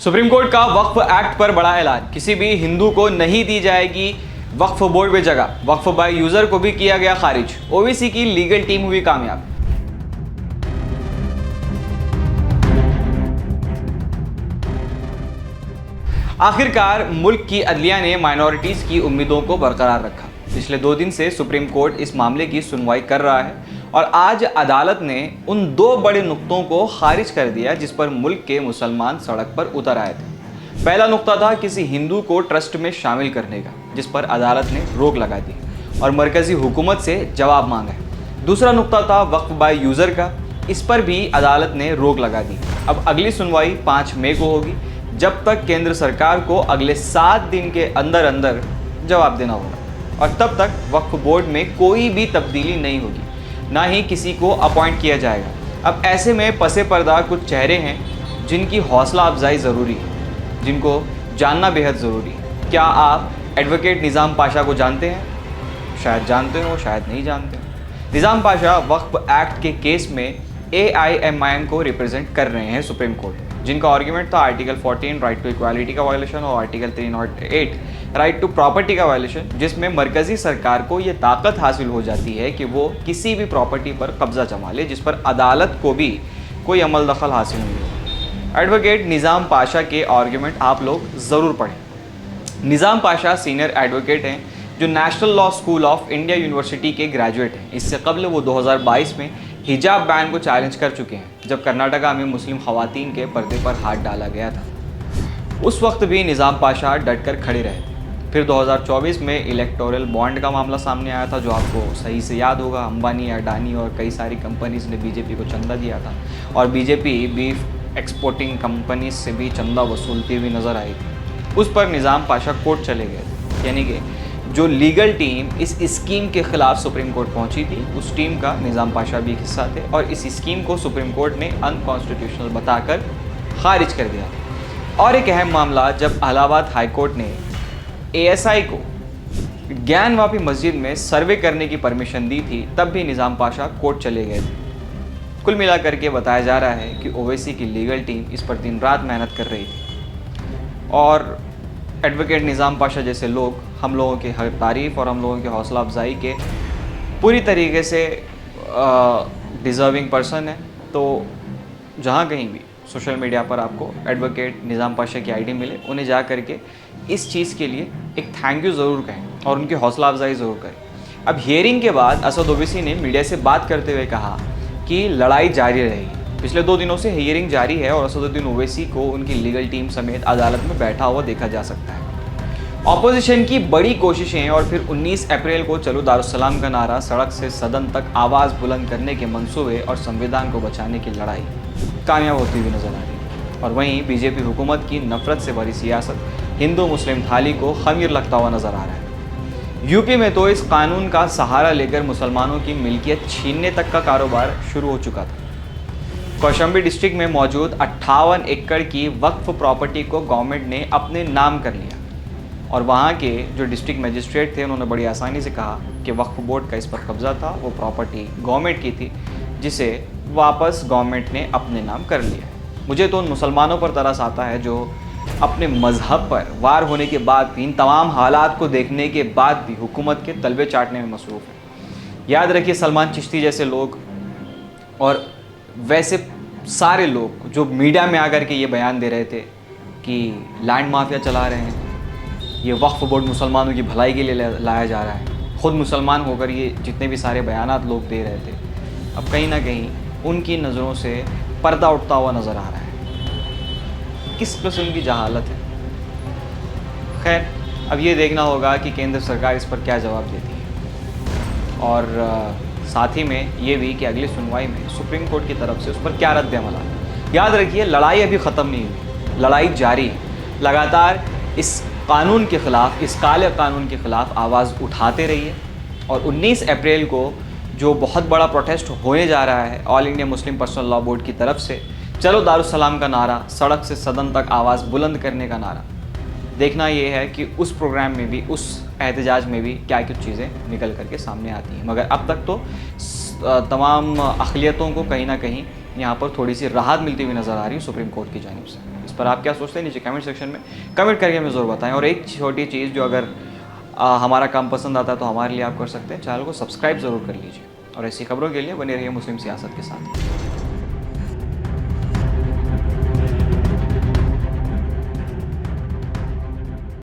Supreme court का वक्फ act पर बड़ा ऐलान, किसी भी हिंदू को नहीं दी जाएगी वक्फ बोर्ड में जगह। वक्फ बाय यूजर को भी किया गया खारिज। ओवैसी की लीगल टीम हुई कामयाब। आखिरकार मुल्क की अदलिया ने माइनॉरिटीज की उम्मीदों को बरकरार रखा। पिछले 2 दिन से सुप्रीम कोर्ट इस मामले की सुनवाई कर रहा है और आज अदालत ने उन 2 बड़े नुक्तों को खारिज कर दिया जिस पर मुल्क के मुसलमान सड़क पर उतर आए थे। पहला नुक्ता था किसी हिंदू को ट्रस्ट में शामिल करने का, जिस पर अदालत ने रोक लगा दी और मरकजी हुकूमत से जवाब मांगा है। दूसरा नुक्ता था वक्फ बाय यूज़र का, इस पर भी अदालत ने रोक लगा दी। अब अगली सुनवाई 5 मई को होगी, जब तक केंद्र सरकार को अगले 7 दिन के अंदर अंदर जवाब देना होगा और तब तक वक्फ बोर्ड में कोई भी तब्दीली नहीं होगी, ना ही किसी को अपॉइंट किया जाएगा। अब ऐसे में पसे पर्दा कुछ चेहरे हैं जिनकी हौसला अफजाई ज़रूरी है, जिनको जानना बेहद ज़रूरी है। क्या आप एडवोकेट निज़ाम पाशा को जानते हैं? शायद जानते हो, शायद नहीं जानते हो। निज़ाम पाशा वक्फ एक्ट के केस में AIMIM को रिप्रेजेंट कर रहे हैं सुप्रीम कोर्ट में, जिनका आर्ग्यूमेंट था आर्टिकल 14 राइट टू इक्वालिटी का वायलेशन और आर्टिकल 308 राइट टू प्रॉपर्टी का वायलेशन, जिसमें मरकजी सरकार को ये ताकत हासिल हो जाती है कि वो किसी भी प्रॉपर्टी पर कब्जा जमा ले जिस पर अदालत को भी कोई अमल दखल हासिल नहीं हो। एडवोकेट निज़ाम पाशा के आर्ग्यूमेंट आप लोग ज़रूर पढ़ें। निज़ाम पाशा सीनियर एडवोकेट हैं जो national law school of India university के ग्रेजुएट हैं। इससे कबल वो 2022 में हिजाब बैन को चैलेंज कर चुके हैं, जब कर्नाटका में मुस्लिम खवातीन के पर्दे पर हाथ डाला गया था। उस वक्त भी निज़ाम पाशा डटकर खड़े रहे। फिर 2024 में इलेक्टोरल बॉन्ड का मामला सामने आया था, जो आपको सही से याद होगा। अंबानी, अडानी और कई सारी कंपनीज ने बीजेपी को चंदा दिया था और बीजेपी बीफ एक्सपोर्टिंग कंपनीज से भी चंदा वसूलती हुई नज़र आई थी। उस पर निज़ाम पाशा कोर्ट चले गए थे, यानी कि जो लीगल टीम इस स्कीम के खिलाफ सुप्रीम कोर्ट पहुंची थी, उस टीम का निज़ाम पाशा भी एक हिस्सा थे और इस स्कीम को सुप्रीम कोर्ट ने अनकॉन्स्टिट्यूशनल बताकर खारिज कर दिया। और एक अहम मामला, जब इलाहाबाद हाई कोर्ट ने ASI को ज्ञानवापी मस्जिद में सर्वे करने की परमिशन दी थी, तब भी निज़ाम पाशा कोर्ट चले गए थे। कुल मिलाकर के बताया जा रहा है कि ओवैसी की लीगल टीम इस पर दिन रात मेहनत कर रही थी और एडवोकेट निज़ाम पाशा जैसे लोग हम लोगों की हर तारीफ़ और हम लोगों की हौसला अफजाई के पूरी तरीके से डिज़र्विंग पर्सन है। तो जहाँ कहीं भी सोशल मीडिया पर आपको एडवोकेट निज़ाम पाशा की ID मिले, उन्हें जा करके इस चीज़ के लिए एक थैंक यू ज़रूर कहें और उनकी हौसला अफजाई ज़रूर करें। अब हियरिंग के बाद असद ओवैसी ने मीडिया से बात करते हुए कहा कि लड़ाई जारी रहेगी। पिछले 2 दिनों से हियरिंग जारी है और असदुद्दीन ओवैसी को उनकी लीगल टीम समेत अदालत में बैठा हुआ देखा जा सकता है। ऑपोजिशन की बड़ी कोशिशें और फिर 19 अप्रैल को चलो दारुस्सलाम का नारा, सड़क से सदन तक आवाज़ बुलंद करने के मंसूबे और संविधान को बचाने की लड़ाई कामयाब होती हुई नजर आ रही है। और वहीं बीजेपी हुकूमत की नफरत से भरी सियासत हिंदू मुस्लिम थाली को खमीर लगता हुआ नजर आ रहा है। यूपी में तो इस कानून का सहारा लेकर मुसलमानों की मिल्कियत छीनने तक का कारोबार शुरू हो चुका था। कौशाम्बी डिस्ट्रिक्ट में मौजूद 58 एकड़ की वक्फ प्रॉपर्टी को गवर्नमेंट ने अपने नाम कर लिया और वहाँ के जो डिस्ट्रिक्ट मजिस्ट्रेट थे, उन्होंने बड़ी आसानी से कहा कि वक्फ बोर्ड का इस पर कब्जा था, वो प्रॉपर्टी गवर्नमेंट की थी, जिसे वापस गवर्नमेंट ने अपने नाम कर लिया। मुझे तो उन मुसलमानों पर तरस आता है जो अपने मज़हब पर वार होने के बाद भी, इन तमाम हालात को देखने के बाद भी हुकूमत के तलबे चाटने में मसरूफ़ है। याद रखिए, सलमान चिश्ती जैसे लोग और वैसे सारे लोग जो मीडिया में आकर के ये बयान दे रहे थे कि लैंड माफिया चला रहे हैं, ये वक्फ बोर्ड मुसलमानों की भलाई के लिए लाया जा रहा है, ख़ुद मुसलमान होकर ये जितने भी सारे बयानात लोग दे रहे थे, अब कहीं ना कहीं उनकी नज़रों से पर्दा उठता हुआ नज़र आ रहा है। किस किस्म की जहालत है। खैर, अब ये देखना होगा कि केंद्र सरकार इस पर क्या जवाब देती है और साथ ही में ये भी कि अगली सुनवाई में सुप्रीम कोर्ट की तरफ से उस पर क्या रद्द अमल आता है। याद रखिए, लड़ाई अभी ख़त्म नहीं हुई, लड़ाई जारी है। लगातार इस कानून के ख़िलाफ़, इस काले कानून के ख़िलाफ़ आवाज़ उठाते रहिए और 19 अप्रैल को जो बहुत बड़ा प्रोटेस्ट होने जा रहा है all India Muslim personal law board की तरफ से, चलो दारुस्सलाम का नारा, सड़क से सदन तक आवाज़ बुलंद करने का नारा, देखना ये है कि उस प्रोग्राम में भी, उस एहतजाज में भी क्या कुछ चीज़ें निकल करके सामने आती हैं। मगर अब तक तो तमाम अक़लियतों को कहीं ना कहीं यहाँ पर थोड़ी सी राहत मिलती हुई नज़र आ रही है सुप्रीम कोर्ट की जानिब से। इस पर आप क्या सोचते हैं नीचे कमेंट सेक्शन में कमेंट करके हमें ज़रूर बताएं। और एक छोटी चीज़, जो अगर हमारा काम पसंद आता है तो हमारे लिए आप कर सकते हैं, चैनल को सब्सक्राइब ज़रूर कर लीजिए और ऐसी खबरों के लिए बने रहिए मुस्लिम सियासत के साथ।